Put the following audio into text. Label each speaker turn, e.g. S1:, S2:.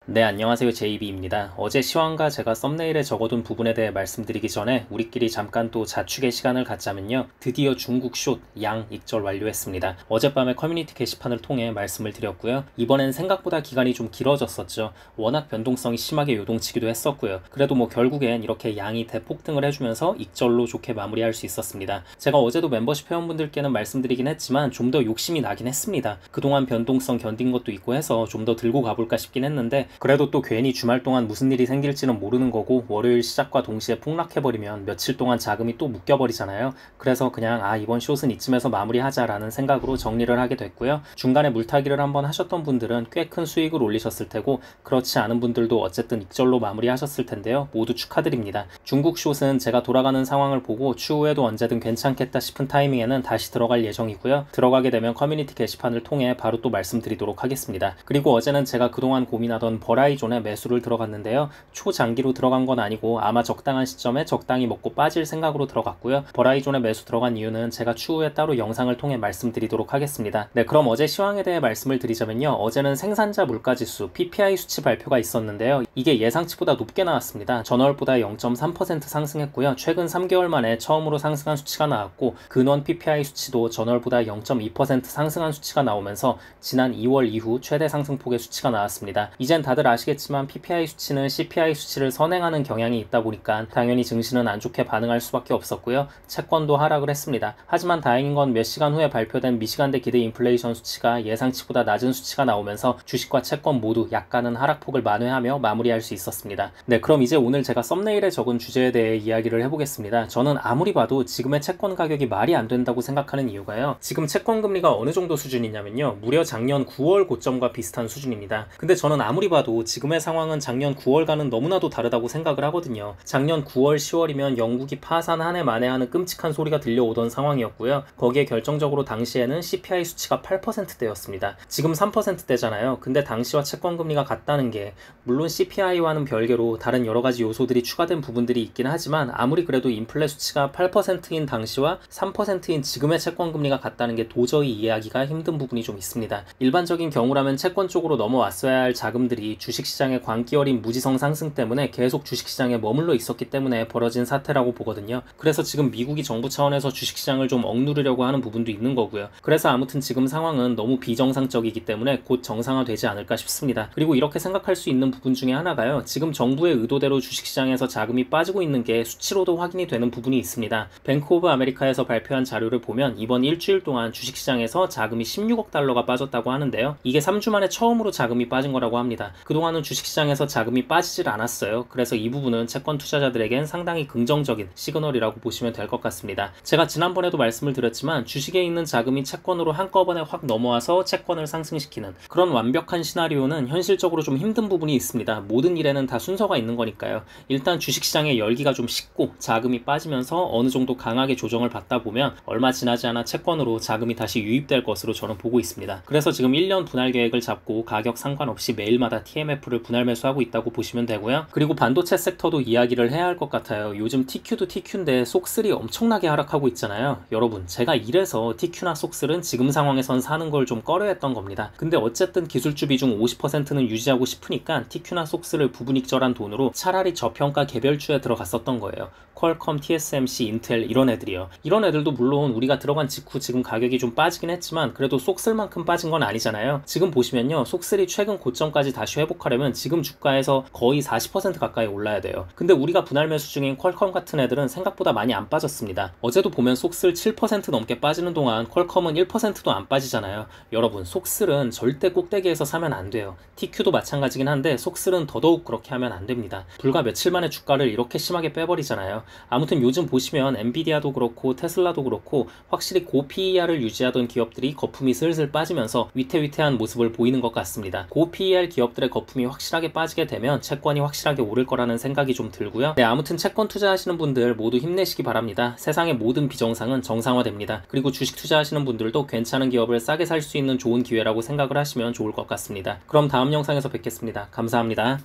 S1: 네, 안녕하세요. 제이비입니다. 어제 시황과 제가 썸네일에 적어둔 부분에 대해 말씀드리기 전에 우리끼리 잠깐 또 자축의 시간을 갖자면요. 드디어 중국 숏, 양 익절 완료했습니다. 어젯밤에 커뮤니티 게시판을 통해 말씀을 드렸고요. 이번엔 생각보다 기간이 좀 길어졌었죠. 워낙 변동성이 심하게 요동치기도 했었고요. 그래도 뭐 결국엔 이렇게 양이 대폭등을 해주면서 익절로 좋게 마무리할 수 있었습니다. 제가 어제도 멤버십 회원분들께는 말씀드리긴 했지만 좀 더 욕심이 나긴 했습니다. 그동안 변동성 견딘 것도 있고 해서 좀 더 들고 가볼까 싶긴 했는데 그래도 또 괜히 주말 동안 무슨 일이 생길지는 모르는 거고 월요일 시작과 동시에 폭락해버리면 며칠 동안 자금이 또 묶여버리잖아요. 그래서 그냥 이번 숏은 이쯤에서 마무리하자라는 생각으로 정리를 하게 됐고요. 중간에 물타기를 한번 하셨던 분들은 꽤 큰 수익을 올리셨을 테고 그렇지 않은 분들도 어쨌든 익절로 마무리하셨을 텐데요. 모두 축하드립니다. 중국 숏은 제가 돌아가는 상황을 보고 추후에도 언제든 괜찮겠다 싶은 타이밍에는 다시 들어갈 예정이고요. 들어가게 되면 커뮤니티 게시판을 통해 바로 또 말씀드리도록 하겠습니다. 그리고 어제는 제가 그동안 고민하던 버라이존에 매수를 들어갔는데요. 초장기로 들어간 건 아니고 아마 적당한 시점에 적당히 먹고 빠질 생각으로 들어갔고요. 버라이존에 매수 들어간 이유는 제가 추후에 따로 영상을 통해 말씀드리도록 하겠습니다. 네, 그럼 어제 시황에 대해 말씀을 드리자면요. 어제는 생산자 물가지수 PPI 수치 발표가 있었는데요. 이게 예상치보다 높게 나왔습니다. 전월보다 0.3% 상승했고요. 최근 3개월 만에 처음으로 상승한 수치가 나왔고 근원 PPI 수치도 전월보다 0.2% 상승한 수치가 나오면서 지난 2월 이후 최대 상승폭의 수치가 나왔습니다. 이젠 다들 아시겠지만 PPI 수치는 CPI 수치를 선행하는 경향이 있다 보니까 당연히 증시는 안 좋게 반응할 수밖에 없었고요. 채권도 하락을 했습니다. 하지만 다행인 건 몇 시간 후에 발표된 미시간대 기대 인플레이션 수치가 예상치보다 낮은 수치가 나오면서 주식과 채권 모두 약간은 하락폭을 만회하며 마무리할 수 있었습니다. 네, 그럼 이제 오늘 제가 썸네일에 적은 주제에 대해 이야기를 해보겠습니다. 저는 아무리 봐도 지금의 채권 가격이 말이 안 된다고 생각하는 이유가요. 지금 채권 금리가 어느 정도 수준이냐면요. 무려 작년 9월 고점과 비슷한 수준입니다. 근데 저는 아무리 봐도 지금의 상황은 작년 9월과는 너무나도 다르다고 생각을 하거든요. 작년 9월, 10월이면 영국이 파산 한 해 만에 하는 끔찍한 소리가 들려오던 상황이었고요. 거기에 결정적으로 당시에는 CPI 수치가 8%대였습니다. 지금 3%대잖아요. 근데 당시와 채권금리가 같다는 게 물론 CPI와는 별개로 다른 여러가지 요소들이 추가된 부분들이 있긴 하지만 아무리 그래도 인플레 수치가 8%인 당시와 3%인 지금의 채권금리가 같다는 게 도저히 이해하기가 힘든 부분이 좀 있습니다. 일반적인 경우라면 채권 쪽으로 넘어왔어야 할 자금들이 주식시장의 광기 어린 무지성 상승 때문에 계속 주식시장에 머물러 있었기 때문에 벌어진 사태라고 보거든요. 그래서 지금 미국이 정부 차원에서 주식시장을 좀 억누르려고 하는 부분도 있는 거고요. 그래서 아무튼 지금 상황은 너무 비정상적이기 때문에 곧 정상화되지 않을까 싶습니다. 그리고 이렇게 생각할 수 있는 부분 중에 하나가요. 지금 정부의 의도대로 주식시장에서 자금이 빠지고 있는 게 수치로도 확인이 되는 부분이 있습니다. 뱅크 오브 아메리카에서 발표한 자료를 보면 이번 일주일 동안 주식시장에서 자금이 16억 달러가 빠졌다고 하는데요. 이게 3주 만에 처음으로 자금이 빠진 거라고 합니다. 그동안은 주식시장에서 자금이 빠지질 않았어요. 그래서 이 부분은 채권 투자자들에겐 상당히 긍정적인 시그널이라고 보시면 될 것 같습니다. 제가 지난번에도 말씀을 드렸지만 주식에 있는 자금이 채권으로 한꺼번에 확 넘어와서 채권을 상승시키는 그런 완벽한 시나리오는 현실적으로 좀 힘든 부분이 있습니다. 모든 일에는 다 순서가 있는 거니까요. 일단 주식시장의 열기가 좀 식고 자금이 빠지면서 어느 정도 강하게 조정을 받다 보면 얼마 지나지 않아 채권으로 자금이 다시 유입될 것으로 저는 보고 있습니다. 그래서 지금 1년 분할 계획을 잡고 가격 상관없이 매일마다 TMF를 분할 매수하고 있다고 보시면 되고요. 그리고 반도체 섹터도 이야기를 해야 할 것 같아요. 요즘 TQ도 TQ인데 속슬이 엄청나게 하락하고 있잖아요. 여러분, 제가 이래서 TQ나 속슬은 지금 상황에선 사는 걸 좀 꺼려했던 겁니다. 근데 어쨌든 기술주 비중 50%는 유지하고 싶으니까 TQ나 속슬을 부분익절한 돈으로 차라리 저평가 개별주에 들어갔었던 거예요. 퀄컴, TSMC, 인텔 이런 애들이요. 이런 애들도 물론 우리가 들어간 직후 지금 가격이 좀 빠지긴 했지만 그래도 속슬만큼 빠진 건 아니잖아요. 지금 보시면요. 속슬이 최근 고점까지 다시 회복하려면 지금 주가에서 거의 40% 가까이 올라야 돼요. 근데 우리가 분할 매수 중인 퀄컴 같은 애들은 생각보다 많이 안 빠졌습니다. 어제도 보면 속슬 7% 넘게 빠지는 동안 퀄컴은 1%도 안 빠지잖아요. 여러분, 속슬은 절대 꼭대기에서 사면 안 돼요. TQ도 마찬가지긴 한데 속슬은 더더욱 그렇게 하면 안 됩니다. 불과 며칠 만에 주가를 이렇게 심하게 빼버리잖아요. 아무튼 요즘 보시면 엔비디아도 그렇고 테슬라도 그렇고 확실히 고 PER을 유지하던 기업들이 거품이 슬슬 빠지면서 위태위태한 모습을 보이는 것 같습니다. 고 PER 기업들의 거품이 확실하게 빠지게 되면 채권이 확실하게 오를 거라는 생각이 좀 들고요. 네, 아무튼 채권 투자하시는 분들 모두 힘내시기 바랍니다. 세상의 모든 비정상은 정상화됩니다. 그리고 주식 투자하시는 분들도 괜찮은 기업을 싸게 살 수 있는 좋은 기회라고 생각을 하시면 좋을 것 같습니다. 그럼 다음 영상에서 뵙겠습니다. 감사합니다.